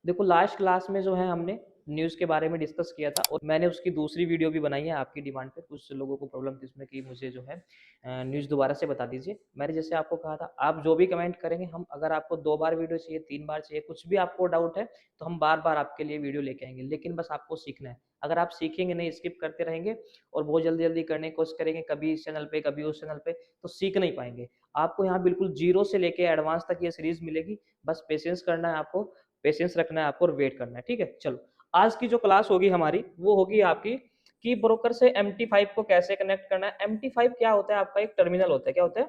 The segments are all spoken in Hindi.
देखो लास्ट क्लास में जो है हमने न्यूज़ के बारे में डिस्कस किया था और मैंने उसकी दूसरी वीडियो भी बनाई है आपकी डिमांड पे। कुछ लोगों को प्रॉब्लम थी इसमें कि मुझे जो है न्यूज़ दोबारा से बता दीजिए। मैंने जैसे आपको कहा था आप जो भी कमेंट करेंगे हम, अगर आपको 2 बार वीडियो चाहिए, 3 बार चाहिए, कुछ भी आपको डाउट है तो हम बार-बार आपके लिए वीडियो लेके आएँगे। लेकिन बस आपको सीखना है। अगर आप सीखेंगे नहीं, स्किप करते रहेंगे और बहुत जल्दी-जल्दी करने की कोशिश करेंगे, कभी इस चैनल पे, कभी उस चैनल पे, तो सीख नहीं पाएँगे। आपको यहाँ बिल्कुल ज़ीरो से लेके एडवांस तक ये सीरीज़ मिलेगी। बस पेशेंस करना है आपको, पेशेंस रखना है आपको और वेट करना है। ठीक है? चलो, आज की जो क्लास होगी हमारी वो होगी आपकी कि ब्रोकर से MT5 को कैसे कनेक्ट करना है। MT5 क्या होता है? आपका एक टर्मिनल होता है। क्या होता है?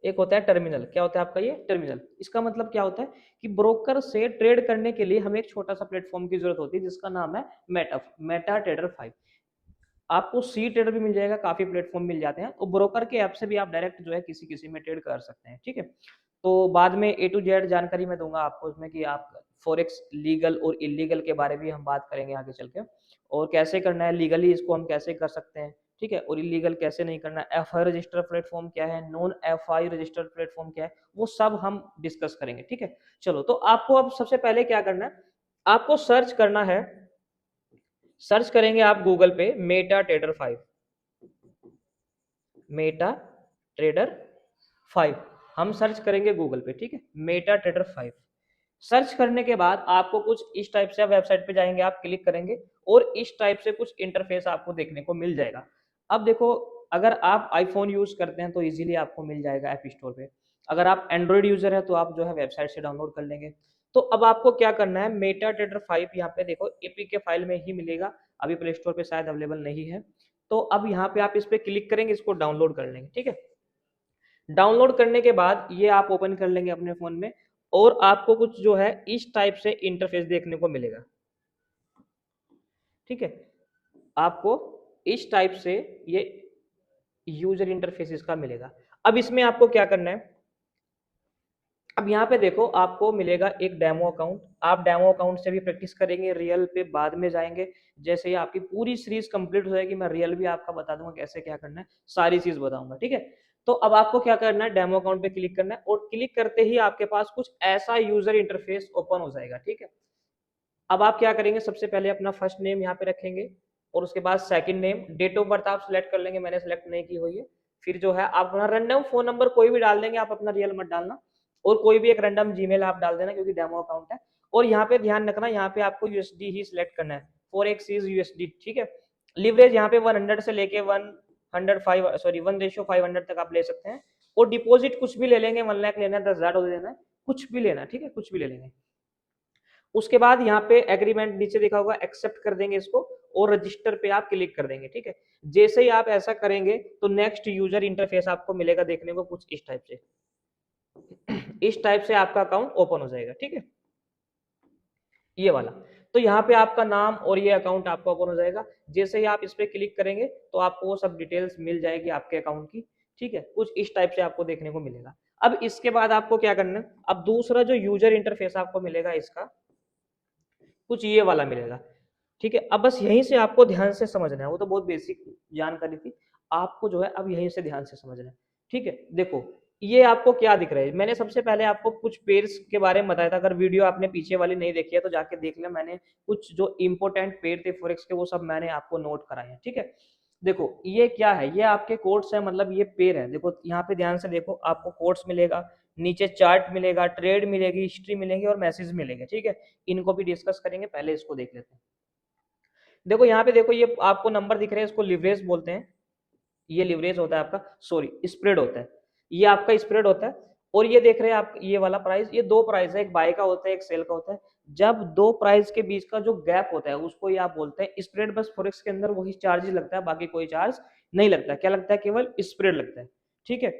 एक होता है टर्मिनल। क्या होता है आपका ये टर्मिनल? इसका मतलब क्या होता है कि ब्रोकर से ट्रेड करने के लिए हमें एक छोटा सा प्लेटफॉर्म की जरूरत होती है जिसका नाम है मेटा ट्रेडर 5। आपको सी ट्रेडर भी मिल जाएगा, काफी प्लेटफॉर्म मिल जाते हैं, तो ब्रोकर के ऐप से भी आप डायरेक्ट जो है किसी किसी में ट्रेड कर सकते हैं। ठीक है? तो बाद में ए टू जेड जानकारी मैं दूंगा आपको उसमें कि आप फॉरेक्स लीगल और इलीगल के बारे में हम बात करेंगे आगे चल के, और कैसे करना है लीगली इसको हम कैसे कर सकते हैं। ठीक है? और इलीगल कैसे नहीं करना है, एफ आई रजिस्टर प्लेटफॉर्म क्या है, non F I register platform क्या है, वो सब हम डिस्कस करेंगे। ठीक है? चलो, तो आपको अब सबसे पहले क्या करना है, आपको सर्च करना है। सर्च करेंगे आप गूगल पे मेटा ट्रेडर 5, मेटा ट्रेडर 5 हम सर्च करेंगे गूगल पे। ठीक है? मेटा ट्रेडर 5 सर्च करने के बाद आपको कुछ इस टाइप से वेबसाइट पे जाएंगे, आप क्लिक करेंगे और इस टाइप से कुछ इंटरफेस आपको देखने को मिल जाएगा। अब देखो, अगर आप आईफोन यूज करते हैं तो इजीली आपको मिल जाएगा ऐप स्टोर पे। अगर आप एंड्रॉइड यूजर है तो आप जो है वेबसाइट से डाउनलोड कर लेंगे। तो अब आपको क्या करना है, मेटा ट्रेडर 5 यहाँ पे देखो एपीके फाइल में ही मिलेगा, अभी प्ले स्टोर पे शायद अवेलेबल नहीं है। तो अब यहाँ पे आप इस पे क्लिक करेंगे, इसको डाउनलोड कर लेंगे। ठीक है? डाउनलोड करने के बाद ये आप ओपन कर लेंगे अपने फोन में और आपको कुछ जो है इस टाइप से इंटरफेस देखने को मिलेगा। ठीक है? आपको इस टाइप से ये यूजर इंटरफेस इसका मिलेगा। अब इसमें आपको क्या करना है, अब यहाँ पे देखो आपको मिलेगा एक डेमो अकाउंट। आप डेमो अकाउंट से भी प्रैक्टिस करेंगे, रियल पे बाद में जाएंगे। जैसे ही आपकी पूरी सीरीज कंप्लीट हो जाएगी मैं रियल भी आपका बता दूंगा कैसे क्या करना है, सारी चीज बताऊंगा। ठीक है? तो अब आपको क्या करना है, डेमो अकाउंट पे क्लिक करना है और क्लिक करते ही आपके पास कुछ ऐसा यूजर इंटरफेस ओपन हो जाएगा। ठीक है? अब आप क्या करेंगे, सबसे पहले अपना फर्स्ट नेम यहाँ पे रखेंगे और उसके बाद second name, date of birth आप सिलेक्ट कर लेंगे, मैंने सिलेक्ट नहीं की हुई है। फिर जो है आप अपना रैंडम फोन नंबर कोई भी डाल देंगे, आप अपना रियल मत डालना, और कोई भी एक रैंडम जीमेल आप डाल देना क्योंकि डेमो अकाउंट है। और यहाँ पे ध्यान रखना, यहाँ पे आपको यूएसडी ही सिलेक्ट करना है, फॉरेक्स इज यूएसडी। ठीक है? लिवरेज यहाँ पे 100 से लेके 105 सॉरी 1:500 तक आप ले सकते हैं। और डिपॉजिट कुछ भी ले लेंगे, 1 लाख लेना है, 10,000 देना है, कुछ भी लेना है। ठीक है? कुछ भी ले लेंगे। उसके बाद यहाँ पे एग्रीमेंट नीचे लिखा होगा, एक्सेप्ट कर देंगे इसको और रजिस्टर पे आप क्लिक कर देंगे। ठीक है? जैसे ही आप ऐसा करेंगे तो नेक्स्ट यूजर इंटरफेस आपको मिलेगा देखने को कुछ इस टाइप से। इस टाइप से आपका अकाउंट ओपन हो जाएगा। ठीक है? ये वाला। तो यहाँ पे आपका नाम और ये अकाउंट आपका ओपन हो जाएगा। जैसे ही आप इस पे क्लिक करेंगे तो आपको वो सब डिटेल्स मिल जाएगी आपके अकाउंट की। ठीक है? कुछ इस टाइप से आपको देखने को मिलेगा। अब इसके बाद आपको क्या करना है, अब दूसरा जो यूजर इंटरफेस आपको मिलेगा इसका कुछ ये वाला मिलेगा। ठीक है? अब बस यहीं से आपको ध्यान से समझना है, वो तो बहुत बेसिक जानकारी थी, आपको जो है अब यहीं से ध्यान से समझना है। ठीक है? देखो ये आपको क्या दिख रहा है, मैंने सबसे पहले आपको कुछ पेयर्स के बारे में बताया था, अगर वीडियो आपने पीछे वाली नहीं देखी है तो जाके देख ले, मैंने कुछ जो इंपॉर्टेंट पेयर थे फॉरेक्स के वो सब मैंने आपको नोट कराए हैं। ठीक है? देखो ये क्या है, ये आपके कोड्स है, मतलब ये पेयर है। देखो यहाँ पे ध्यान से देखो, आपको कोड्स मिलेगा, नीचे चार्ट मिलेगा, ट्रेड मिलेगी, हिस्ट्री मिलेगी और मैसेज मिलेंगे। ठीक है? इनको भी डिस्कस करेंगे, पहले इसको देख लेते हैं। देखो यहाँ पे देखो, ये आपको नंबर दिख रहे हैं, इसको लिवरेज बोलते हैं। ये लिवरेज होता है आपका, सॉरी स्प्रेड होता है, ये आपका स्प्रेड होता है। और ये देख रहे हैं आप ये वाला प्राइस, ये दो प्राइस है, एक बाय का होता है एक सेल का होता है। जब दो प्राइस के बीच का जो गैप होता है उसको ये आप बोलते हैं स्प्रेड। बस फॉरेक्स के अंदर वही चार्ज लगता है, बाकी कोई चार्ज नहीं लगता। क्या लगता है, केवल स्प्रेड लगता है। ठीक है?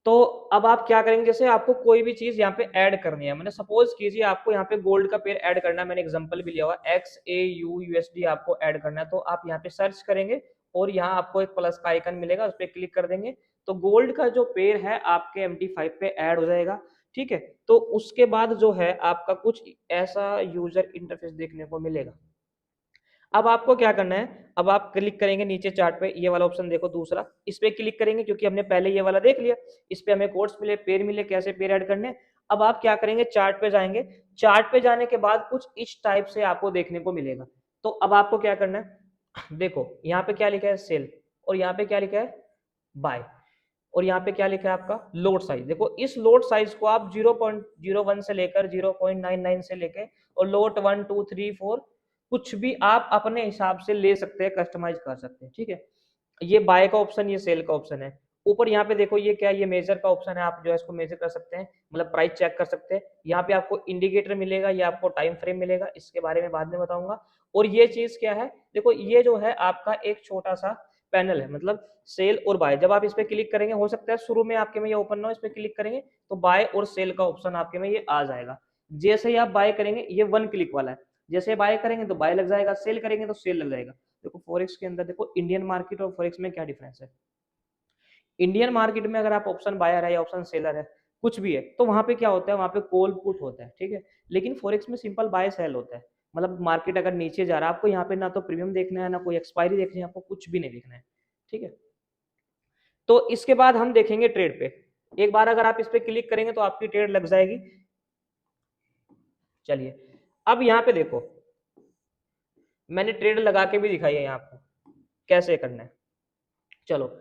तो अब आप क्या करेंगे, जैसे आपको कोई भी चीज यहाँ पे ऐड करनी है, मैंने सपोज कीजिए आपको यहाँ पे गोल्ड का पेयर ऐड करना है, मैंने एग्जांपल भी लिया हुआ XAUUSD आपको ऐड करना है। तो आप यहाँ पे सर्च करेंगे और यहाँ आपको एक प्लस का आइकन मिलेगा, उस पर क्लिक कर देंगे तो गोल्ड का जो पेयर है आपके MT5 पे ऐड हो जाएगा। ठीक है? तो उसके बाद जो है आपका कुछ ऐसा यूजर इंटरफेस देखने को मिलेगा। अब आपको क्या करना है, अब आप क्लिक करेंगे नीचे चार्ट पे, ये वाला ऑप्शन देखो दूसरा, इस पे क्लिक करेंगे क्योंकि हमने पहले ये वाला देख लिया, इस पे हमें कोड्स मिले, पेयर मिले, कैसे पेयर ऐड करने। अब आप क्या करेंगे, चार्ट पे जाएंगे, चार्ट पे जाने के बाद कुछ इस टाइप से आपको देखने को मिलेगा। तो अब आपको क्या करना है, देखो यहाँ पे क्या लिखा है, सेल, और यहाँ पे क्या लिखा है, बाय, और यहाँ पे क्या लिखा है आपका लोड साइज। देखो इस लोड साइज को आप 0.01 से लेकर 0.99 से लेकर और लोड 1 2 3 4 कुछ भी आप अपने हिसाब से ले सकते हैं, कस्टमाइज कर सकते हैं, ठीक है। ये बाय का ऑप्शन, ये सेल का ऑप्शन है। ऊपर यहाँ पे देखो ये क्या है, ये मेजर का ऑप्शन है, आप जो है इसको मेजर कर सकते हैं, मतलब प्राइस चेक कर सकते हैं। यहाँ पे आपको इंडिकेटर मिलेगा, ये आपको टाइम फ्रेम मिलेगा, इसके बारे में बाद में बताऊंगा। और ये चीज क्या है, देखो ये जो है आपका एक छोटा सा पैनल है, मतलब सेल और बाय। जब आप इस पे क्लिक करेंगे, हो सकता है शुरू में आपके में ये ओपन ना हो, इस पे क्लिक करेंगे तो बाय और सेल का ऑप्शन आपके में ये आ जाएगा। जैसे ही आप बाय करेंगे, ये 1 क्लिक वाला है, जैसे बाय करेंगे तो बाय लग जाएगा, सेल करेंगे तो सेल लग जाएगा। देखो फॉरेक्स के अंदर देखो इंडियन मार्केट और फॉरेक्स में क्या डिफरेंस है। इंडियन मार्केट में अगर आप ऑप्शन बायर है या ऑप्शन सेलर है, कुछ भी है, तो वहां पे क्या होता है, वहां पे कॉल पुट होता है, ठीक है। लेकिन फॉरेक्स में सिंपल बाय सेल होता है, मतलब मार्केट अगर नीचे जा रहा है, आपको यहाँ पे ना तो प्रीमियम देखना है, ना कोई एक्सपायरी देखनी है, आपको कुछ भी नहीं देखना है, ठीक है। तो इसके बाद हम देखेंगे ट्रेड पे। एक बार अगर आप इस पे क्लिक करेंगे तो आपकी ट्रेड लग जाएगी। चलिए अब यहाँ पे देखो, मैंने ट्रेड लगा के भी दिखाई है यहाँ आपको कैसे करना है। चलो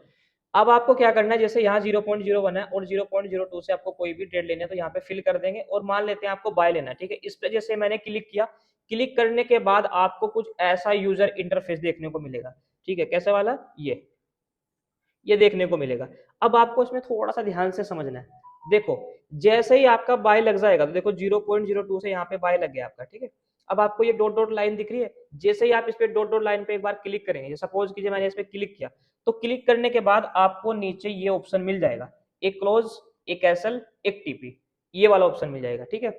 अब आपको क्या करना है, जैसे यहाँ 0.01 है और 0.02 से आपको कोई भी ट्रेड लेना है तो यहाँ पे फिल कर देंगे, और मान लेते हैं आपको बाय लेना है, ठीक है। इस पे जैसे मैंने क्लिक किया, क्लिक करने के बाद आपको कुछ ऐसा यूजर इंटरफेस देखने को मिलेगा, ठीक है। कैसे वाला, ये देखने को मिलेगा। अब आपको इसमें थोड़ा सा ध्यान से समझना है। देखो जैसे ही आपका बाय लग जाएगा, तो देखो 0.02 से यहाँ पे बाय लग गया आपका, ठीक है। अब आपको ये डॉट डॉट लाइन दिख रही है, जैसे ही आप इस पे डॉट डॉट लाइन पे एक बार क्लिक करेंगे, सपोज कीजिए मैंने इस पे क्लिक किया, तो क्लिक करने के बाद आपको नीचे ये ऑप्शन मिल जाएगा, एक क्लोज, एक एसएल, एक टीपी, ये वाला ऑप्शन मिल जाएगा, ठीक है।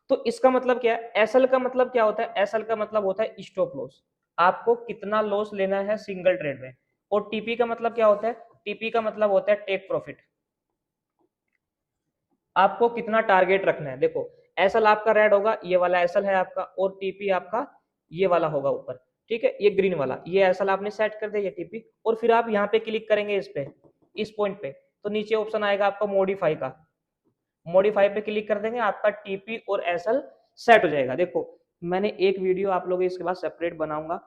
तो इसका मतलब क्या है, एसएल का मतलब क्या होता है, एसएल का मतलब होता है स्टॉप लॉस, आपको कितना लॉस लेना है सिंगल ट्रेड में। और टीपी का मतलब क्या होता है, टीपी का मतलब होता है टेक प्रॉफिट, आपको कितना टारगेट रखना है। देखो एसएल आपका रेड होगा, ये वाला एसएल है आपका, और टीपी आपका ये वाला होगा ऊपर, ठीक है, ये ग्रीन वाला, ये एसएल आपने सेट कर दिया, ये टीपी। और फिर आप यहाँ पे क्लिक करेंगे इस पे, इस पॉइंट पे, तो नीचे ऑप्शन आएगा आपका मॉडिफाई का, मॉडिफाई पे क्लिक कर देंगे, आपका टीपी और एसएल सेट हो जाएगा। देखो मैंने एक वीडियो आप लोग इसके बाद सेपरेट बनाऊंगा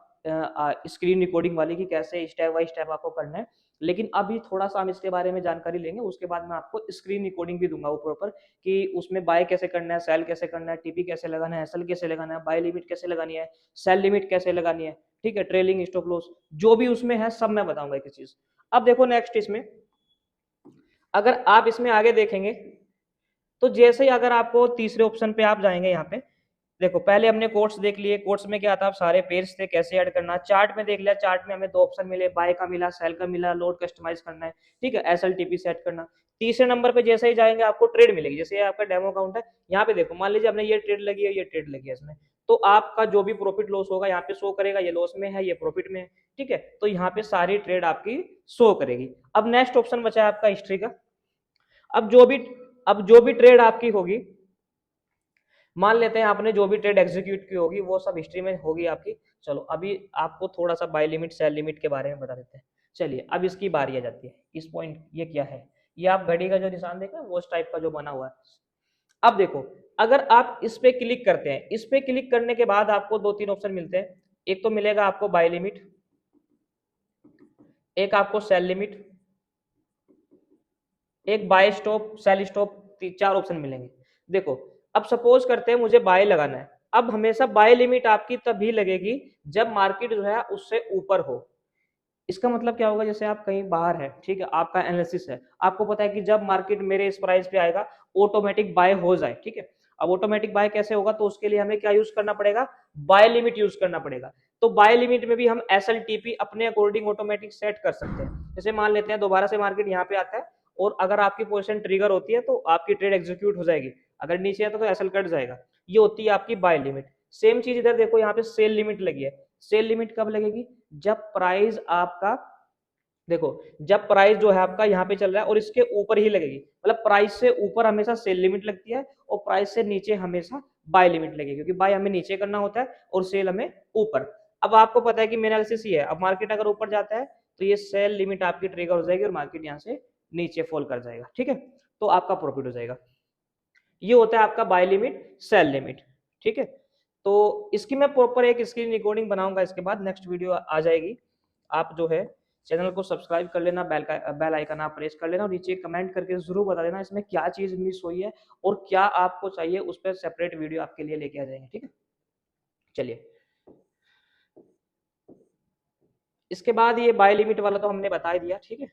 स्क्रीन रिकॉर्डिंग वाली की, कैसे स्टेप बाय स्टेप आपको करना है। लेकिन अभी थोड़ा सा हम इसके बारे में जानकारी लेंगे, उसके बाद मैं आपको स्क्रीन रिकॉर्डिंग भी दूंगा ऊपर कि उसमें बाय कैसे करना है, सेल कैसे करना है, टीपी कैसे लगाना है, एसएल कैसे लगाना है, बाय लिमिट कैसे लगानी है, सेल लिमिट कैसे लगानी है, ठीक है, ट्रेलिंग स्टॉप लॉस जो भी उसमें है सब मैं बताऊंगा एक चीज। अब देखो नेक्स्ट इसमें, अगर आप इसमें आगे देखेंगे, तो जैसे ही अगर आपको तीसरे ऑप्शन पे आप जाएंगे, यहाँ पे देखो पहले हमने कोर्स देख लिए, कोर्स में क्या था, सारे पेज थे कैसे ऐड करना। चार्ट में देख लिया, चार्ट में हमें दो ऑप्शन मिले, बाय का मिला, सेल का मिला, लोड कस्टमाइज करना है, ठीक है, एसएलटीपी सेट करना। तीसरे नंबर पे जैसे ही जाएंगे आपको ट्रेड मिलेगी, जैसे ये आपका डेमो अकाउंट है, यहाँ पे देखो मान लीजिए हमने ये ट्रेड लगी है, ये ट्रेड लगी है इसमें, तो आपका जो भी प्रॉफिट लॉस होगा यहाँ पे शो करेगा, ये लॉस में है, ये प्रॉफिट में है, ठीक है। तो यहाँ पे सारी ट्रेड आपकी शो करेगी। अब नेक्स्ट ऑप्शन बचा है आपका हिस्ट्री का। अब जो भी अब जो भी ट्रेड आपकी होगी, मान लेते हैं आपने जो भी ट्रेड एग्जीक्यूट की होगी वो सब हिस्ट्री में होगी आपकी। चलो अभी आपको थोड़ा सा बाय लिमिट सेल लिमिट के बारे में बता देते हैं। चलिए अब इसकी बारी आ जाती है, इस पॉइंट ये क्या है, ये आप घड़ी का जो निशान देखा वो उस टाइप का जो बना हुआ है। अब देखो अगर आप इस पे क्लिक करते हैं, इस पे क्लिक करने के बाद आपको दो तीन ऑप्शन मिलते हैं। एक तो मिलेगा आपको बाय लिमिट, एक आपको सेल लिमिट, एक बाय स्टॉप, सेल स्टॉप, चार ऑप्शन मिलेंगे। देखो अब सपोज करते हैं मुझे बाय लगाना है, अब हमेशा बाय लिमिट आपकी तभी लगेगी जब मार्केट जो है उससे ऊपर हो। इसका मतलब क्या होगा, जैसे आप कहीं बाहर है, ठीक है, आपका एनालिसिस है, आपको पता है कि जब मार्केट मेरे इस प्राइस पे आएगा ऑटोमेटिक बाय हो जाए, ठीक है। अब ऑटोमेटिक बाय कैसे होगा, तो उसके लिए हमें क्या यूज करना पड़ेगा, बाय लिमिट यूज करना पड़ेगा। तो बाय लिमिट में भी हम एसएलटीपी अपने अकॉर्डिंग ऑटोमेटिक सेट कर सकते हैं। जैसे मान लेते हैं दोबारा से मार्केट यहाँ पे आता है, और अगर आपकी पोजीशन ट्रिगर होती है तो आपकी ट्रेड एग्जीक्यूट हो जाएगी, अगर नीचे आता तो एसएल कट जाएगा। ये होती है आपकी बाय लिमिट। सेम चीज इधर देखो, यहाँ पे सेल लिमिट लगी है। सेल लिमिट कब लगेगी, जब प्राइस आपका, देखो जब प्राइस जो है आपका यहाँ पे चल रहा है और इसके ऊपर ही लगेगी, मतलब प्राइस से ऊपर हमेशा सेल लिमिट लगती है और प्राइस से नीचे हमेशा बाय लिमिट लगेगी, क्योंकि बाय हमें नीचे करना होता है और सेल हमें ऊपर। अब आपको पता है कि मेरा एनालिसिस ये है, अब मार्केट अगर ऊपर जाता है तो ये सेल लिमिट आपकी ट्रिगर हो जाएगी और मार्केट यहाँ से नीचे फॉल कर जाएगा, ठीक है, तो आपका प्रॉफिट हो जाएगा। ये होता है आपका बाय लिमिट, सेल लिमिट। ठीक है, तो इसकी मैं प्रॉपर एक स्क्रीन रिकॉर्डिंग बनाऊंगा, इसके बाद नेक्स्ट वीडियो आ जाएगी। आप जो है चैनल को सब्सक्राइब कर लेना, बेल आइकन आप प्रेस कर लेना, और नीचे कमेंट करके जरूर बता देना इसमें क्या चीज मिस हुई है और क्या आपको चाहिए, उस पर सेपरेट वीडियो आपके लिए लेके आ जाएंगे। ठीक है, चलिए इसके बाद ये बाय लिमिट वाला तो हमने बता ही दिया। ठीक है,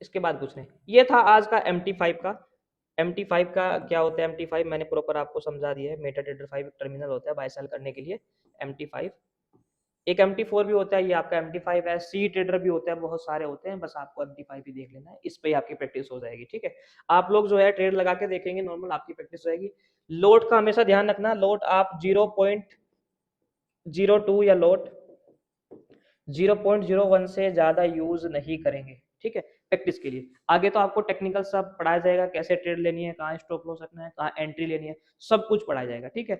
इसके बाद कुछ नहीं। ये था आज का MT5 का। MT5 का क्या होता है, MT5 मैंने प्रॉपर आपको समझा दिया है। मेटाट्रेडर 5 एक टर्मिनल होता है बाय सेल करने के लिए, MT5। एक MT4 भी होता है, ये आपका MT5 है। सी ट्रेडर भी होता है, बहुत सारे होते हैं, बस आपको MT5 ही देख लेना है, इस पे ही आपकी प्रैक्टिस हो जाएगी। ठीक है, आप लोग जो है ट्रेड लगा के देखेंगे नॉर्मल, आपकी प्रैक्टिस हो जाएगी। लोट का हमेशा ध्यान रखना, लोट आप 0.02 या लोट 0.01 से ज्यादा यूज नहीं करेंगे। ठीक है, प्रैक्टिस के लिए। आगे तो आपको टेक्निकल सब पढ़ाया जाएगा, कैसे ट्रेड लेनी है, कहाँ स्टॉप लॉस रखना है, कहाँ एंट्री लेनी है, सब कुछ पढ़ाया जाएगा। ठीक है,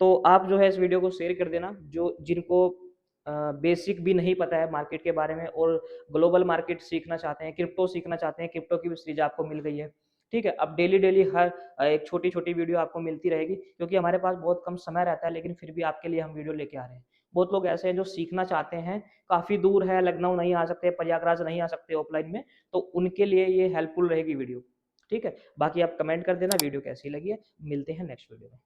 तो आप जो है इस वीडियो को शेयर कर देना, जो जिनको बेसिक भी नहीं पता है मार्केट के बारे में और ग्लोबल मार्केट सीखना चाहते हैं, क्रिप्टो सीखना चाहते हैं। क्रिप्टो की भी सीरीज आपको मिल गई है। ठीक है, अब डेली डेली हर एक छोटी छोटी वीडियो आपको मिलती रहेगी, क्योंकि हमारे पास बहुत कम समय रहता है, लेकिन फिर भी आपके लिए हम वीडियो लेके आ रहे हैं। बहुत लोग ऐसे हैं जो सीखना चाहते हैं, काफ़ी दूर है, लखनऊ नहीं आ सकते, प्रयागराज नहीं आ सकते ऑफलाइन में, तो उनके लिए ये हेल्पफुल रहेगी वीडियो। ठीक है, बाकी आप कमेंट कर देना वीडियो कैसी लगी है। मिलते हैं नेक्स्ट वीडियो में।